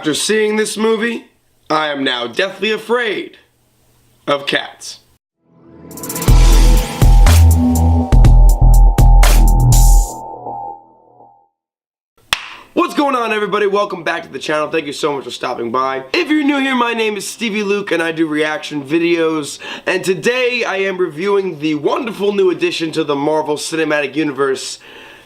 After seeing this movie, I am now deathly afraid of cats. What's going on, everybody? Welcome back to the channel. Thank you so much for stopping by. If you're new here, my name is Stevey Luke and I do reaction videos. And today I am reviewing the wonderful new addition to the Marvel Cinematic Universe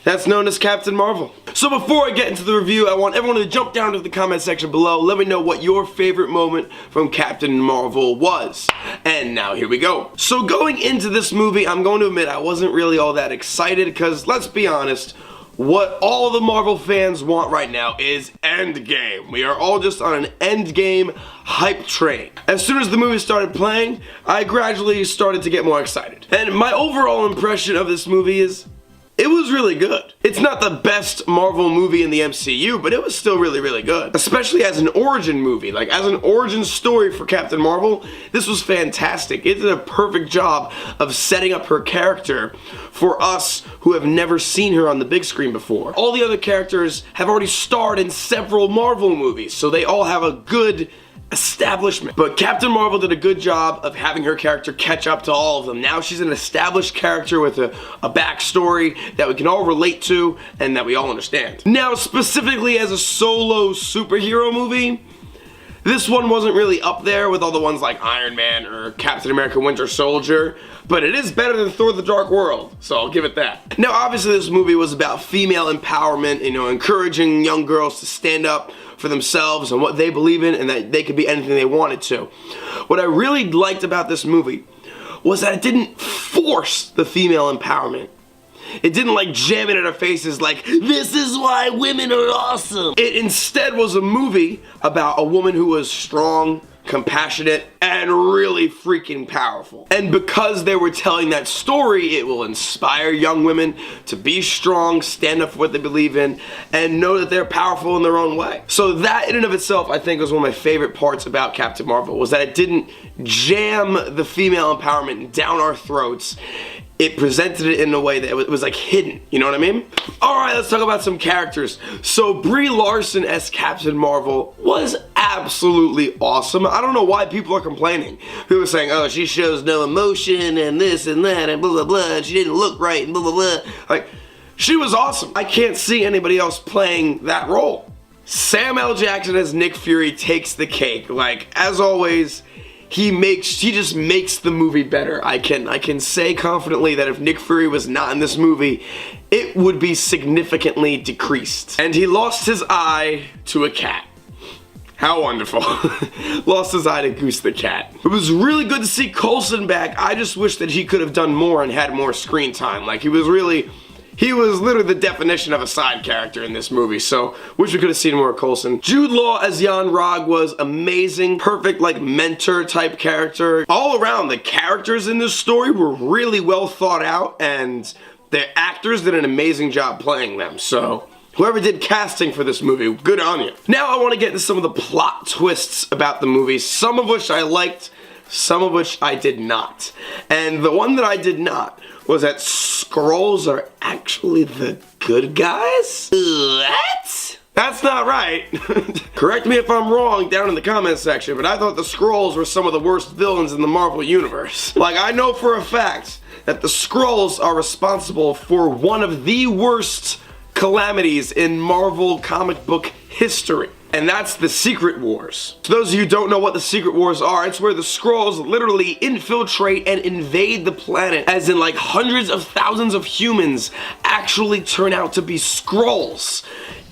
that's known as Captain Marvel. So before I get into the review, I want everyone to jump down to the comment section below. Let me know what your favorite moment from Captain Marvel was. And now here we go. So going into this movie, I'm going to admit I wasn't really all that excited because, let's be honest, what all the Marvel fans want right now is Endgame. We are all just on an Endgame hype train. As soon as the movie started playing, I gradually started to get more excited. And my overall impression of this movie is, it was really good. It's not the best Marvel movie in the MCU, but it was still really, really good. Especially as an origin movie, like as an origin story for Captain Marvel, this was fantastic. It did a perfect job of setting up her character for us who have never seen her on the big screen before. All the other characters have already starred in several Marvel movies, so they all have a good establishment. But Captain Marvel did a good job of having her character catch up to all of them. Now she's an established character with a backstory that we can all relate to and that we all understand. Now, specifically as a solo superhero movie, this one wasn't really up there with all the ones like Iron Man or Captain America Winter Soldier, but it is better than Thor: The Dark World, so I'll give it that. Now, obviously this movie was about female empowerment, encouraging young girls to stand up for themselves and what they believe in and that they could be anything they wanted to. What I really liked about this movie was that it didn't force the female empowerment. It didn't like jam it in our faces like, this is why women are awesome. It instead was a movie about a woman who was strong, compassionate, and really freaking powerful. And because they were telling that story, it will inspire young women to be strong, stand up for what they believe in, and know that they're powerful in their own way. So that in and of itself, I think, was one of my favorite parts about Captain Marvel, was that it didn't jam the female empowerment down our throats. It presented it in a way that it was like hidden, you know what I mean? Alright, let's talk about some characters. So Brie Larson as Captain Marvel was absolutely awesome. I don't know why people are complaining. People are saying, oh, she shows no emotion and this and that and blah blah blah, and she didn't look right and blah blah blah. Like, she was awesome. I can't see anybody else playing that role. Sam L. Jackson as Nick Fury takes the cake. Like, as always, he just makes the movie better. I can say confidently that if Nick Fury was not in this movie, it would be significantly decreased. And he lost his eye to a cat. How wonderful. Lost his eye to Goose the cat. It was really good to see Coulson back. I just wish that he could have done more and had more screen time. Like, he was literally the definition of a side character in this movie, so wish we could have seen more of Coulson. Jude Law as Jan Rog was amazing. Perfect, like, mentor type character. All around, the characters in this story were really well thought out, and the actors did an amazing job playing them, so whoever did casting for this movie, good on you. Now I want to get into some of the plot twists about the movie, some of which I liked, some of which I did not. And the one that I did not was that Skrulls are actually the good guys? What? That's not right. Correct me if I'm wrong down in the comment section, but I thought the Skrulls were some of the worst villains in the Marvel Universe. Like, I know for a fact that the Skrulls are responsible for one of the worst calamities in Marvel comic book history. And that's the Secret Wars. For those of you who don't know what the Secret Wars are, it's where the Skrulls literally infiltrate and invade the planet, as in like hundreds of thousands of humans actually turn out to be Skrulls,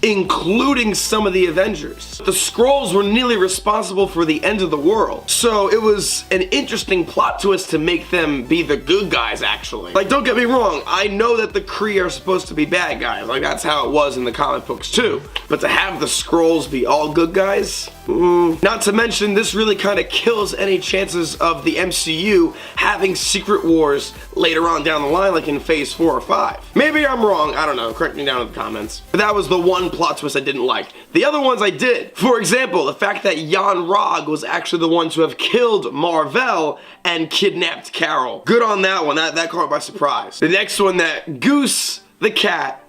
including some of the Avengers. The Skrulls were nearly responsible for the end of the world. So it was an interesting plot twist to make them be the good guys, actually. Like, don't get me wrong, I know that the Kree are supposed to be bad guys. Like, that's how it was in the comic books too. But to have the Skrulls be all good guys? Not to mention, this really kind of kills any chances of the MCU having Secret Wars later on down the line, like in Phase 4 or 5. Maybe I'm wrong, I don't know, correct me down in the comments. But that was the one plot twist I didn't like. The other ones I did. For example, the fact that Jan Rog was actually the one to have killed Mar-Vell and kidnapped Carol. Good on that one, that caught me by surprise. The next one, that Goose the cat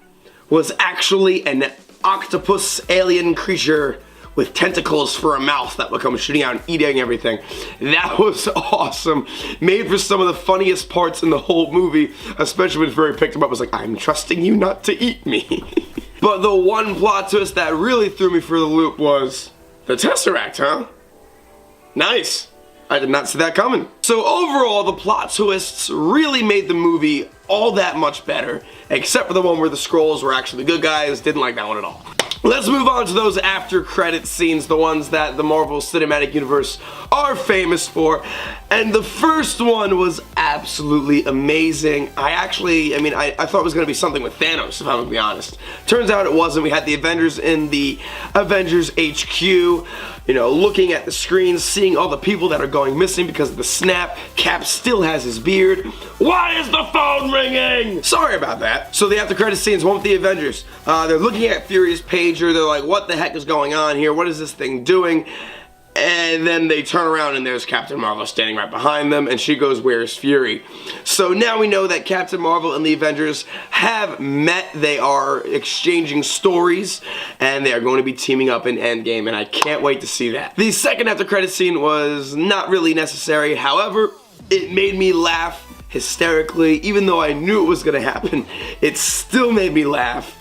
was actually an octopus alien creature with tentacles for a mouth that would come shooting out and eating everything. That was awesome. Made for some of the funniest parts in the whole movie, especially when Fury picked him up, was like, I'm trusting you not to eat me. But the one plot twist that really threw me for the loop was the Tesseract, huh? Nice. I did not see that coming. So overall, the plot twists really made the movie all that much better, except for the one where the Skrulls were actually the good guys. Didn't like that one at all. Let's move on to those after credit scenes, the ones that the Marvel Cinematic Universe are famous for. And the first one was absolutely amazing. I thought it was going to be something with Thanos, if I'm going to be honest. Turns out it wasn't. We had the Avengers in the Avengers HQ, you know, looking at the screens, seeing all the people that are going missing because of the snap. Cap still has his beard. Why is the phone ringing? Sorry about that. So the after credit scenes, one with the Avengers. They're looking at Fury's pager. They're like, what the heck is going on here? What is this thing doing? And then they turn around and there's Captain Marvel standing right behind them, and she goes, where's Fury? So now we know that Captain Marvel and the Avengers have met. They are exchanging stories, and they are going to be teaming up in Endgame, and I can't wait to see that. The second after credit scene was not really necessary. However, it made me laugh hysterically. Even though I knew it was going to happen, it still made me laugh.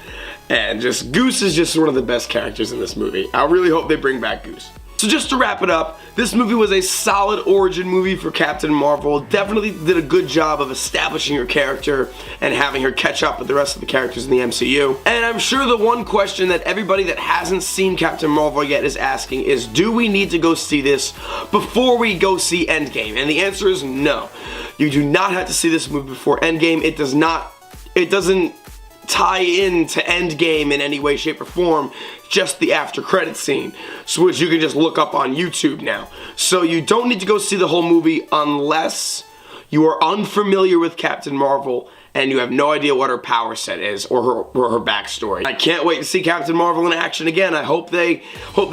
And just Goose is just one of the best characters in this movie. I really hope they bring back Goose. So just to wrap it up, this movie was a solid origin movie for Captain Marvel. Definitely did a good job of establishing her character and having her catch up with the rest of the characters in the MCU. And I'm sure the one question that everybody that hasn't seen Captain Marvel yet is asking is, do we need to go see this before we go see Endgame? And the answer is no. You do not have to see this movie before Endgame. It doesn't tie in to Endgame in any way, shape, or form. Just the after credit scene, so which you can just look up on YouTube now. So you don't need to go see the whole movie unless you are unfamiliar with Captain Marvel and you have no idea what her power set is or her backstory. I can't wait to see Captain Marvel in action again. I hope they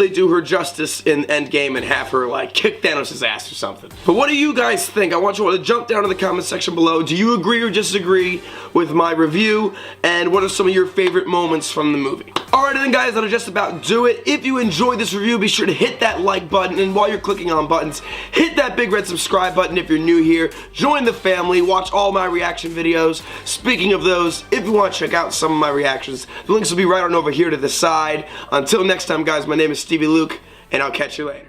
do her justice in Endgame and have her like kick Thanos' ass or something. But what do you guys think? I want you all to jump down in the comment section below. Do you agree or disagree with my review? And what are some of your favorite moments from the movie? Alright then guys, that'll just about do it. If you enjoyed this review, be sure to hit that like button, and while you're clicking on buttons, hit that big red subscribe button if you're new here. Join the family, watch all my reaction videos. Speaking of those, if you want to check out some of my reactions, the links will be right on over here to the side. Until next time guys, my name is Stevey Luke, and I'll catch you later.